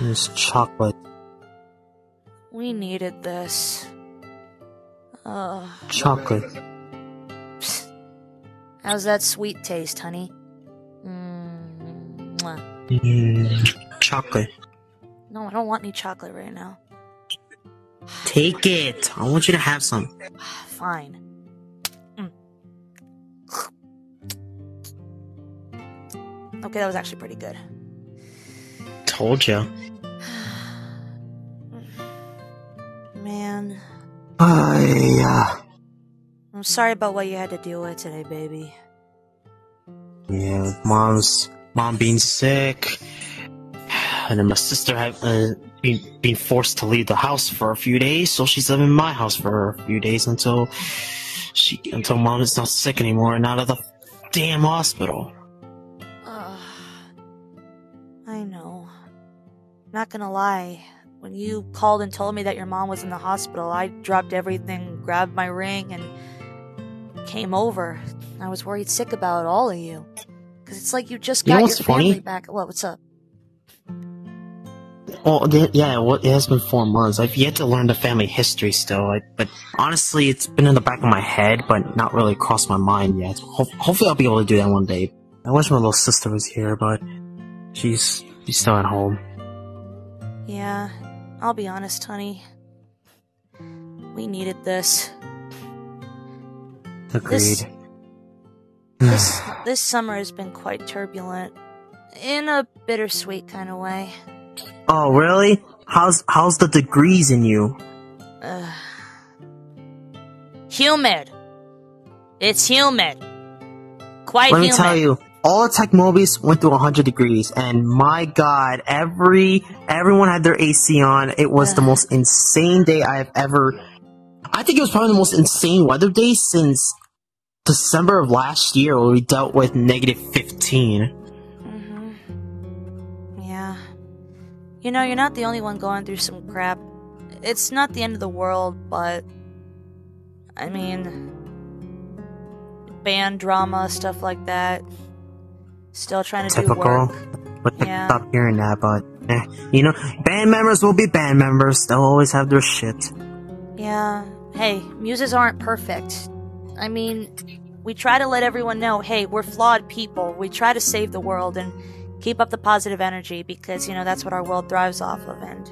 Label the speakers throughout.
Speaker 1: It's chocolate.
Speaker 2: We needed this.
Speaker 1: Chocolate.
Speaker 2: Psst. How's that sweet taste, honey? Mwah.
Speaker 1: Chocolate.
Speaker 2: No, I don't want any chocolate right now.
Speaker 1: Take it. I want you to have some.
Speaker 2: Fine. Okay, that was actually pretty good.
Speaker 1: Told you.
Speaker 2: Man.
Speaker 1: Yeah.
Speaker 2: I'm sorry about what you had to deal with today, baby.
Speaker 1: Yeah, with mom being sick, and then my sister had being forced to leave the house for a few days, so she's living in my house for a few days until mom is not sick anymore and out of the damn hospital.
Speaker 2: I know. Not gonna lie. When you called and told me that your mom was in the hospital, I dropped everything, grabbed my ring, and came over. I was worried sick about all of you. Because it's like you just got your family back. What's up?
Speaker 1: Well, yeah, it has been 4 months. I've yet to learn the family history still, but honestly, it's been in the back of my head, but not really crossed my mind yet. Hopefully I'll be able to do that one day. I wish my little sister was here, but she's still at home.
Speaker 2: Yeah, I'll be honest, honey. We needed this.
Speaker 1: Agreed.
Speaker 2: This summer has been quite turbulent. In a bittersweet kind of way.
Speaker 1: Oh, really? How's the degrees in you?
Speaker 2: Humid. It's humid. Quite
Speaker 1: Let
Speaker 2: humid.
Speaker 1: me tell you, all the tech movies went through 100 degrees, and my god, everyone had their AC on. It was the most insane day I think it was probably the most insane weather day since December of last year, where we dealt with -15.
Speaker 2: Yeah. You know, you're not the only one going through some crap. It's not the end of the world, but I mean, band drama, stuff like that. Still trying to do work.
Speaker 1: But stop hearing that, but you know, band members will be band members. They'll always have their shit.
Speaker 2: Yeah. Hey, muses aren't perfect. I mean, we try to let everyone know, hey, we're flawed people. We try to save the world and keep up the positive energy because, you know, that's what our world thrives off of. And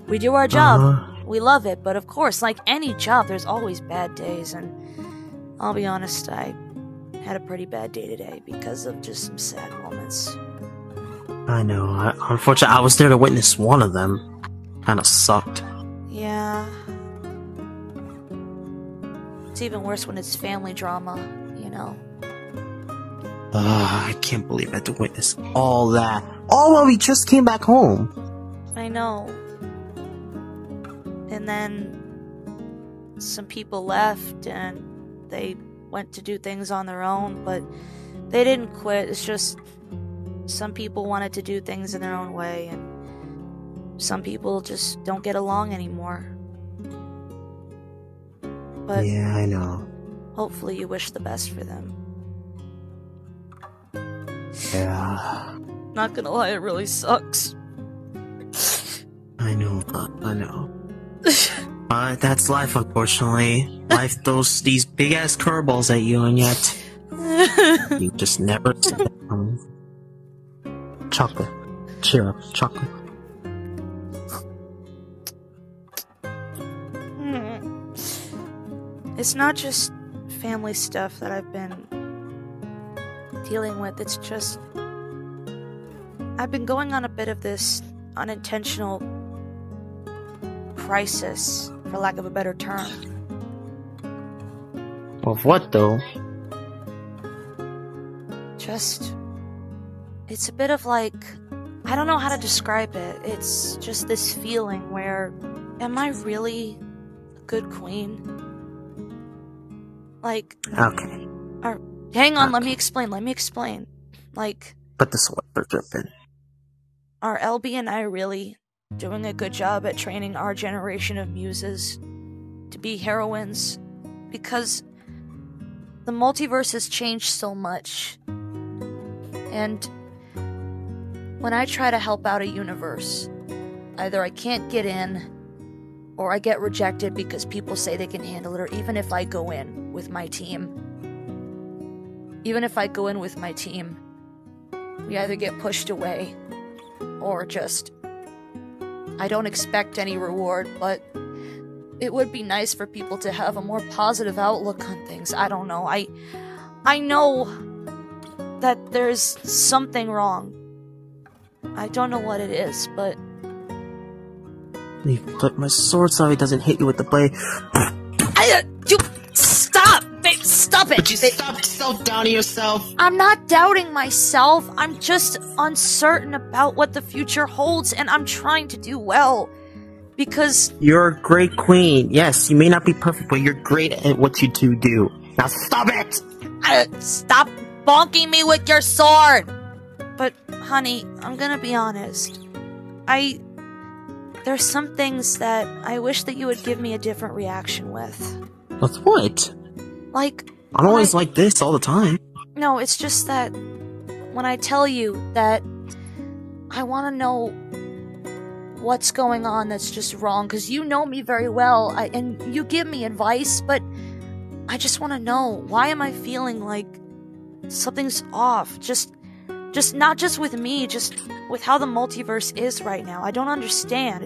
Speaker 2: we do our job. We love it. But of course, like any job, there's always bad days. And I'll be honest, I had a pretty bad day today because of just some sad moments.
Speaker 1: I know. Unfortunately, I was there to witness one of them. Kinda sucked.
Speaker 2: Yeah. It's even worse when it's family drama, you know?
Speaker 1: I can't believe I had to witness all that. All while we just came back home.
Speaker 2: I know. And then some people left and they went to do things on their own, but they didn't quit. It's just some people wanted to do things in their own way, and some people just don't get along anymore. But
Speaker 1: yeah, I know.
Speaker 2: Hopefully you wish the best for them.
Speaker 1: Yeah.
Speaker 2: Not gonna lie, it really sucks.
Speaker 1: I know. That's life, unfortunately. Life throws these big-ass curveballs at you, and yet you just never see it coming. Chocolate. Cheer up, chocolate.
Speaker 2: It's not just family stuff that I've been dealing with, it's just I've been going on a bit of this unintentional crisis, for lack of a better term.
Speaker 1: Of what, though?
Speaker 2: It's a bit of like, I don't know how to describe it. It's just this feeling where, am I really a good queen? Like,
Speaker 1: okay.
Speaker 2: Hang on, let me explain. Like,
Speaker 1: put the sweater dripping.
Speaker 2: Are LB and I really doing a good job at training our generation of muses to be heroines? Because the multiverse has changed so much. And when I try to help out a universe, Either I can't get in, or I get rejected because people say they can handle it, or even if I go in with my team. Even if I go in with my team, we either get pushed away, or just... I don't expect any reward, but it would be nice for people to have a more positive outlook on things. I don't know. I know that there's something wrong. I don't know what it is, but...
Speaker 1: But my sword so he doesn't hit you with the blade.
Speaker 2: You stop! Babe, stop it!
Speaker 1: But you stop self-doubting yourself.
Speaker 2: I'm not doubting myself. I'm just uncertain about what the future holds, and I'm trying to do well. Because...
Speaker 1: You're a great queen. Yes, you may not be perfect, but you're great at what you do. Now stop it!
Speaker 2: Stop bonking me with your sword! But, honey, I'm gonna be honest. There's some things that I wish that you would give me a different reaction with.
Speaker 1: With what?
Speaker 2: Like...
Speaker 1: I'm always like this all the time.
Speaker 2: No, it's just that when I tell you that I want to know what's going on that's just wrong, because you know me very well, and you give me advice, but I just want to know, why am I feeling like something's off? Just not just with me, just with how the multiverse is right now. I don't understand.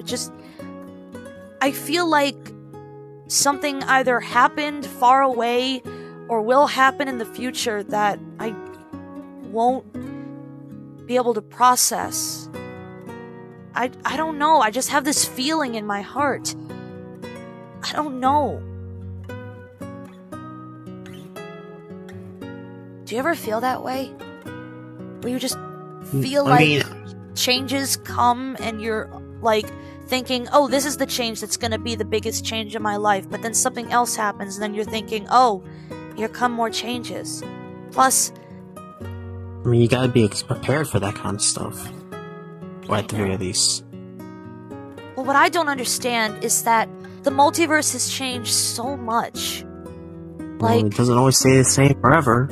Speaker 2: I feel like something either happened far away or will happen in the future that I won't be able to process. I don't know. I just have this feeling in my heart. I don't know. Do you ever feel that way? Where you just feel changes come and you're like thinking, oh, this is the change that's gonna be the biggest change in my life, but then something else happens and then you're thinking, oh, here come more changes. Plus...
Speaker 1: I mean, you gotta be prepared for that kind of stuff. Or at the very least.
Speaker 2: Well, what I don't understand is that the multiverse has changed so much.
Speaker 1: Well, it doesn't always stay the same forever.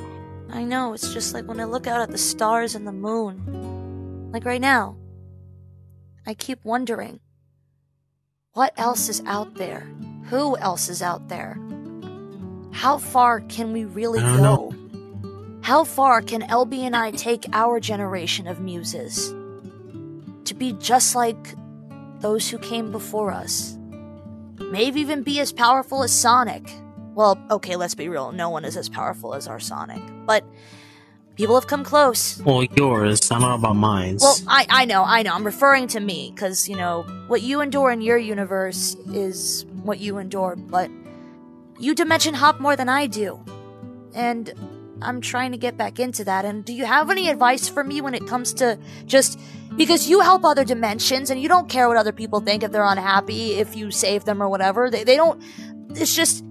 Speaker 2: I know, it's just like when I look out at the stars and the moon. Like right now. I keep wondering, what else is out there? Who else is out there? How far can we really go? How far can LB and I take our generation of muses? To be just like those who came before us. Maybe even be as powerful as Sonic. Well, okay, let's be real. No one is as powerful as our Sonic. But people have come close.
Speaker 1: Well, yours. I don't know about mine.
Speaker 2: Well, I know. I'm referring to me. Because, you know, what you endure in your universe is what you endure. But you dimension hop more than I do. And I'm trying to get back into that. And do you have any advice for me when it comes to just... Because you help other dimensions, and you don't care what other people think if they're unhappy, if you save them or whatever. They don't... It's just...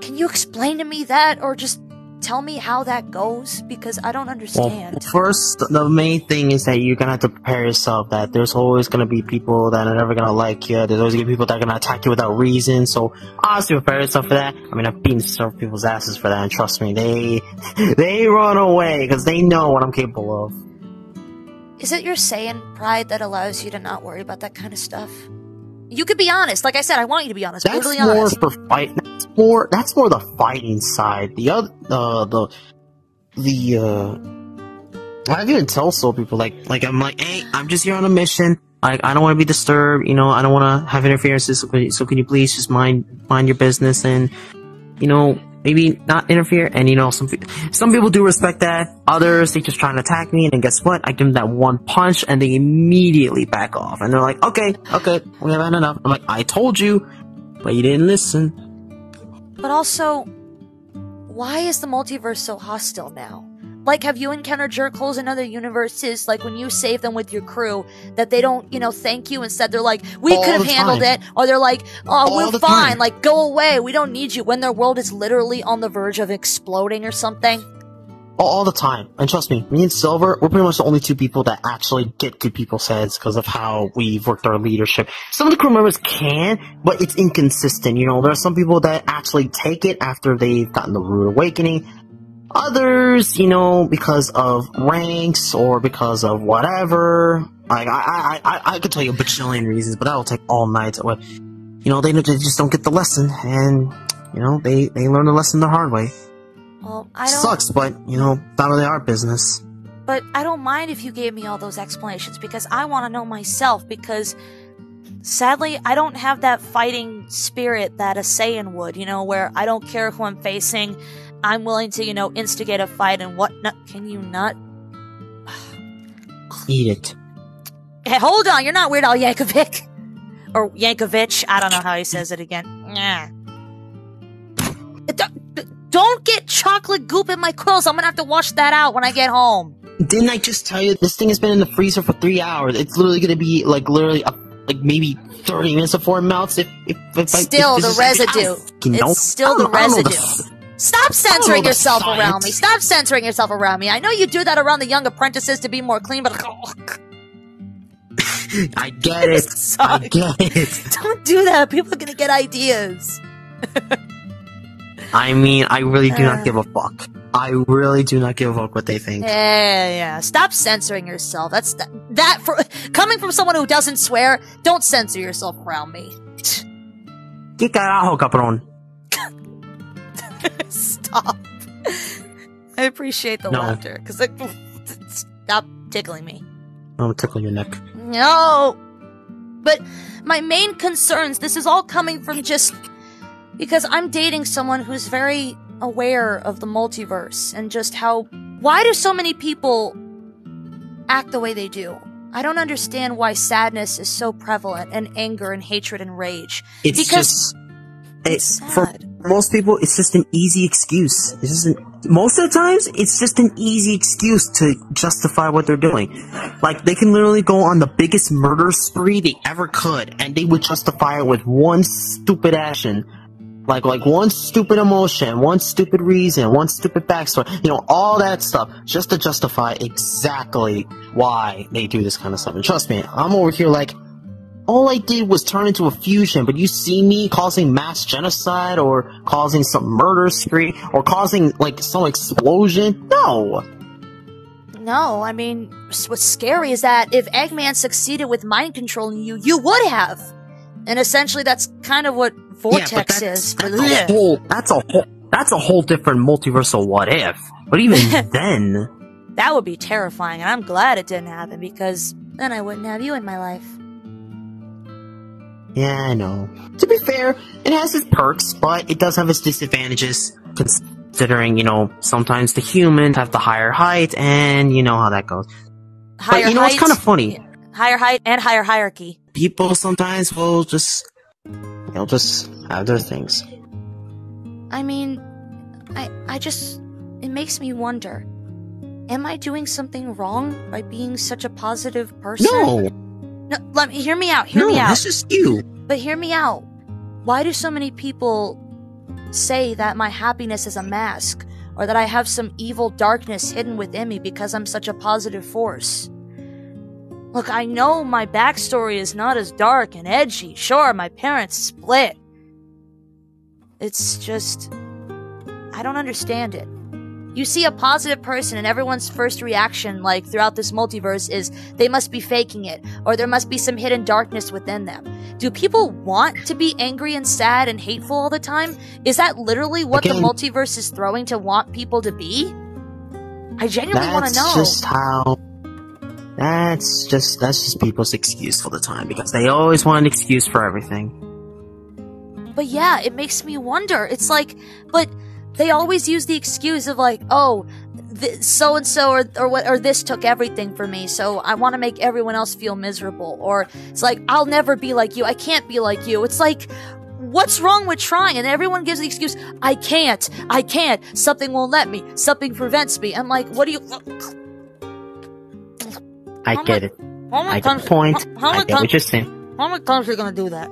Speaker 2: Can you explain to me that, or just tell me how that goes? Because I don't understand.
Speaker 1: Well, first, the main thing is that you're gonna have to prepare yourself that there's always gonna be people that are never gonna like you. There's always gonna be people that are gonna attack you without reason. So, honestly, prepare yourself for that. I mean, I've beaten several people's asses for that, and trust me, they run away because they know what I'm capable of.
Speaker 2: Is it your Saiyan pride that allows you to not worry about that kind of stuff? You could be honest. Like I said, I want you to be honest.
Speaker 1: That's
Speaker 2: brutally
Speaker 1: more
Speaker 2: honest.
Speaker 1: for fight. That's more the fighting side. The other, I even tell so people like I'm like, hey, I'm just here on a mission. I don't want to be disturbed. You know, I don't want to have interferences. So can you please just mind your business and, you know, maybe not interfere. And you know, some people do respect that. Others, they just try and attack me, and then guess what? I give them that one punch, and they immediately back off. And they're like, okay, we have had enough. I'm like, I told you, but you didn't listen.
Speaker 2: But also, why is the multiverse so hostile now? Like, have you encountered jerkholes in other universes, like when you save them with your crew, that they don't, you know, thank you? Instead, they're like, we could have handled it. Or they're like, oh, we're fine. Like, go away. We don't need you. When their world is literally on the verge of exploding or something.
Speaker 1: All the time. And trust me, me and Silver, we're pretty much the only two people that actually get good people's heads because of how we've worked our leadership. Some of the crew members can, but it's inconsistent. You know, there are some people that actually take it after they've gotten the rude awakening. Others, you know, because of ranks or because of whatever, Like, I could tell you a bajillion reasons, but that'll take all night. They just don't get the lesson, and, they learn the lesson the hard way.
Speaker 2: Well, I don't...
Speaker 1: Sucks, but, it's not really our business.
Speaker 2: But I don't mind if you gave me all those explanations, because I want to know myself, because... Sadly, I don't have that fighting spirit that a Saiyan would, where I don't care who I'm facing, I'm willing to, instigate a fight and whatnot. Can you not?
Speaker 1: Eat it.
Speaker 2: Hey, hold on, you're not Weird Al Yankovic. Or Yankovic, I don't know how he says it again. Don't get chocolate goop in my quills, I'm gonna have to wash that out when I get home.
Speaker 1: Didn't I just tell you, this thing has been in the freezer for 3 hours. It's literally gonna be, maybe 30 minutes before it melts. Still
Speaker 2: the residue. It's still the residue. Stop censoring yourself around me. Stop censoring yourself around me. I know you do that around the young apprentices to be more clean, but...
Speaker 1: I get it. I get it.
Speaker 2: Don't do that. People are gonna get ideas.
Speaker 1: I mean, I really do not give a fuck. I really do not give a fuck what they think.
Speaker 2: Yeah. Stop censoring yourself. That's that for coming from someone who doesn't swear. Don't censor yourself around me.
Speaker 1: ¿Qué carajo, cabrón?
Speaker 2: Stop. I appreciate the laughter, because stop tickling me.
Speaker 1: I'm tickling your neck.
Speaker 2: No. But my main concerns. This is all coming from just because I'm dating someone who's very aware of the multiverse and just how... Why do so many people act the way they do? I don't understand why sadness is so prevalent, and anger and hatred and rage.
Speaker 1: For most people, it's just an easy excuse. Most of the times, it's just an easy excuse to justify what they're doing. Like, they can literally go on the biggest murder spree they ever could, and they would justify it with one stupid action. Like one stupid emotion, one stupid reason, one stupid backstory, all that stuff, just to justify exactly why they do this kind of stuff. And trust me, I'm over here like, all I did was turn into a fusion, but you see me causing mass genocide, or causing some murder spree, or causing, some explosion? No!
Speaker 2: No, I mean, what's scary is that if Eggman succeeded with mind controlling you, you would have! And essentially that's kind of what Vortex is.
Speaker 1: That's a whole different multiversal what if. But even then...
Speaker 2: That would be terrifying, and I'm glad it didn't happen, because then I wouldn't have you in my life.
Speaker 1: Yeah, I know. To be fair, it has its perks, but it does have its disadvantages, considering, sometimes the humans have the higher height, and you know how that goes.
Speaker 2: Higher height,
Speaker 1: it's kind of funny.
Speaker 2: Higher height and higher hierarchy.
Speaker 1: People sometimes will they'll just have their things.
Speaker 2: I mean, it makes me wonder, am I doing something wrong by being such a positive person? No, hear me out, hear me out.
Speaker 1: That's just you.
Speaker 2: But hear me out. Why do so many people say that my happiness is a mask, or that I have some evil darkness hidden within me because I'm such a positive force? Look, I know my backstory is not as dark and edgy. Sure, my parents split. It's just... I don't understand it. You see a positive person and everyone's first reaction, throughout this multiverse, is they must be faking it, or there must be some hidden darkness within them. Do people want to be angry and sad and hateful all the time? Is that literally what the multiverse is throwing to want people to be? I genuinely want to know.
Speaker 1: That's just people's excuse all the time, because they always want an excuse for everything.
Speaker 2: But yeah, it makes me wonder. It's but they always use the excuse of so-and-so or this took everything for me, so I want to make everyone else feel miserable. Or it's I'll never be like you, I can't be like you. It's what's wrong with trying? And everyone gives the excuse, I can't, something won't let me, something prevents me. I'm what do you...
Speaker 1: I get it. I get the point. I get what you're saying.
Speaker 2: How many times are you gonna do that?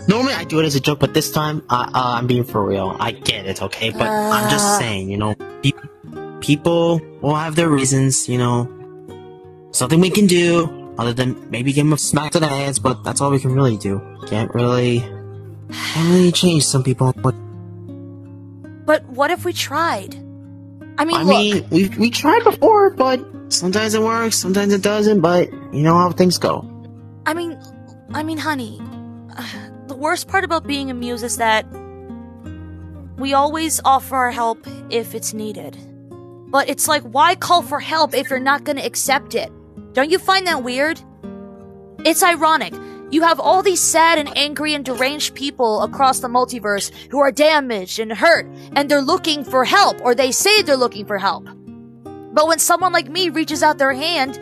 Speaker 1: Normally I do it as a joke, but this time, I'm being for real. I get it, okay? But I'm just saying, people will have their reasons, something we can do, other than maybe give them a smack to the heads, but that's all we can really do. Can't really change some people.
Speaker 2: But what if we tried?
Speaker 1: We tried before, but Sometimes it works, sometimes it doesn't, but you know how things go.
Speaker 2: I mean, honey, the worst part about being a muse is that we always offer our help if it's needed. But it's like, why call for help if you're not gonna accept it? Don't you find that weird? It's ironic. You have all these sad and angry and deranged people across the multiverse who are damaged and hurt, and they're looking for help, or they say they're looking for help. But when someone like me reaches out their hand,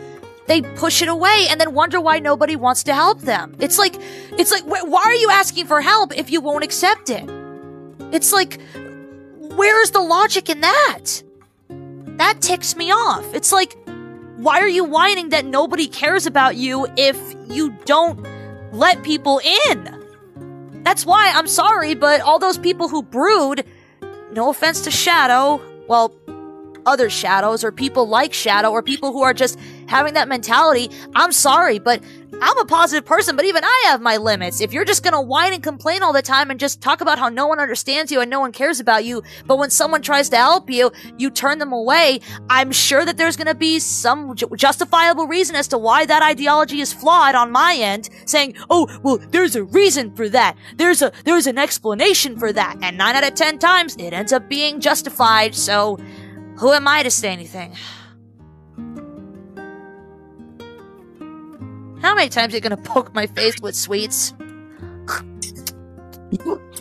Speaker 2: they push it away and then wonder why nobody wants to help them. It's like, why are you asking for help if you won't accept it? It's like, where's the logic in that? That ticks me off. It's like, why are you whining that nobody cares about you if you don't let people in? That's why, I'm sorry, but all those people who brood, no offense to Shadow, well, other Shadows, or people like Shadow, or people who are just having that mentality, I'm sorry, but I'm a positive person, but even I have my limits. If you're just gonna whine and complain all the time and just talk about how no one understands you and no one cares about you, but when someone tries to help you, you turn them away, I'm sure that there's gonna be some justifiable reason as to why that ideology is flawed on my end, saying, oh, well, there's a reason for that. There's an explanation for that. And 9 out of 10 times, it ends up being justified, so who am I to say anything? How many times are you gonna poke my face with sweets?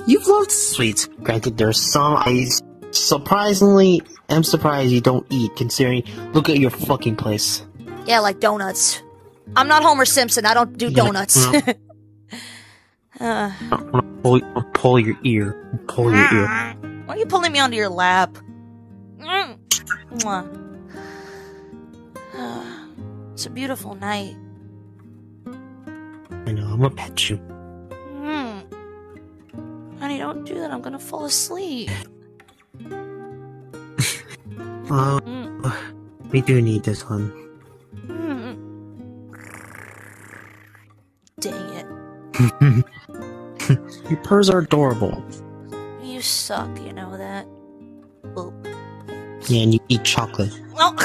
Speaker 1: You've loved sweets. Granted, there's some I surprisingly am surprised you don't eat, considering, look at your fucking place.
Speaker 2: Yeah, like donuts. I'm not Homer Simpson, I don't do donuts.
Speaker 1: I'll pull your ear. Pull your ear.
Speaker 2: Why are you pulling me onto your lap? It's a beautiful night.
Speaker 1: I know, I'm gonna pet you.
Speaker 2: Honey, don't do that. I'm gonna fall asleep.
Speaker 1: We do need this one.
Speaker 2: Dang it.
Speaker 1: Your purrs are adorable.
Speaker 2: You suck, you know that. Boop.
Speaker 1: Yeah, and you eat chocolate.
Speaker 2: Oh.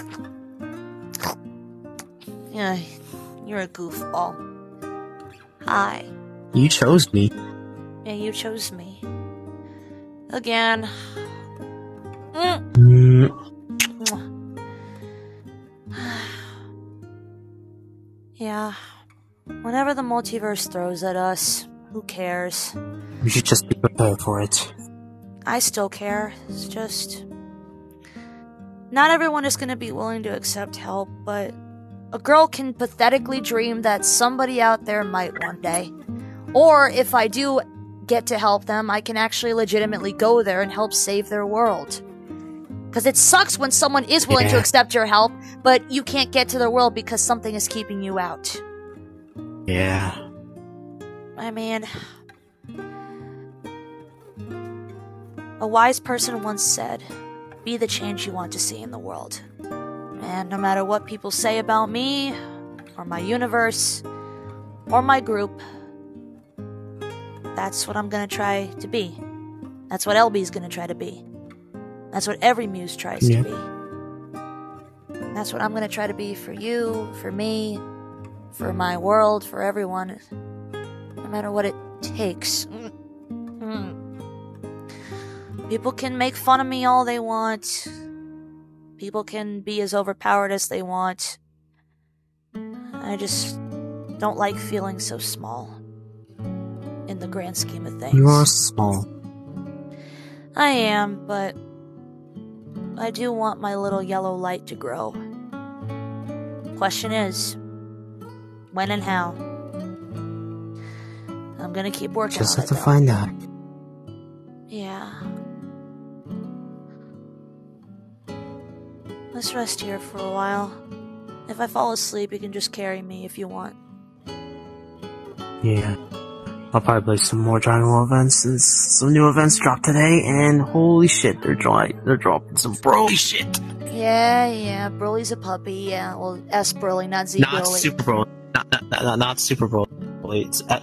Speaker 2: Yeah, you're a goofball. Hi.
Speaker 1: You chose me.
Speaker 2: Yeah, you chose me. Again. Yeah. Whenever the multiverse throws at us, who cares?
Speaker 1: We should just be prepared for it.
Speaker 2: I still care. It's just... not everyone is gonna be willing to accept help, but a girl can pathetically dream that somebody out there might one day. Or if I do get to help them, I can actually legitimately go there and help save their world. Because it sucks when someone is willing to accept your help, but you can't get to their world because something is keeping you out.
Speaker 1: Yeah.
Speaker 2: I mean... a wise person once said, be the change you want to see in the world. And no matter what people say about me, or my universe, or my group, that's what I'm gonna try to be. That's what LB's gonna try to be. That's what every muse tries to be. That's what I'm gonna try to be for you, for me, for my world, for everyone. No matter what it takes. People can make fun of me all they want. People can be as overpowered as they want. I just don't like feeling so small. In the grand scheme of things.
Speaker 1: You are small.
Speaker 2: I am, but I do want my little yellow light to grow. Question is, when and how? I'm gonna keep working on it.
Speaker 1: Just have to find out.
Speaker 2: Yeah. Let's rest here for a while. If I fall asleep, you can just carry me if you want.
Speaker 1: Yeah. I'll probably play some more Dragon Ball events since some new events dropped today, and holy shit, they're dropping some Broly shit.
Speaker 2: Yeah, Broly's a puppy, yeah. Well, S Broly, not Z Broly.
Speaker 1: Not Super Broly. Not Super Broly.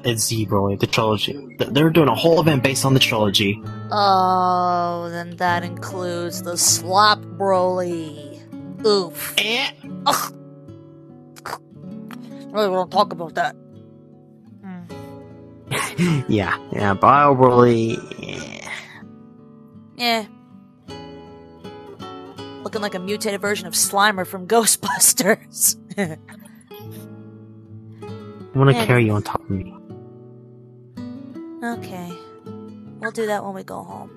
Speaker 1: It's Z Broly, the trilogy. They're doing a whole event based on the trilogy.
Speaker 2: Oh, then that includes the Slop Broly. Oof. Ugh. Really, we don't talk about that.
Speaker 1: Yeah, but I really...
Speaker 2: Yeah. Looking like a mutated version of Slimer from Ghostbusters.
Speaker 1: I want to carry you on top of me.
Speaker 2: Okay. We'll do that when we go home.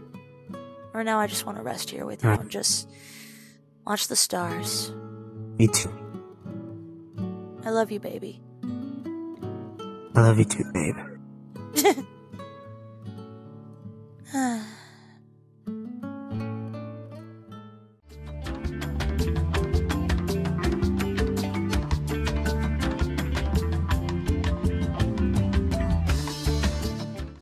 Speaker 2: Right now, I just want to rest here with you and just watch the stars.
Speaker 1: Me too.
Speaker 2: I love you, baby.
Speaker 1: I love you too, babe.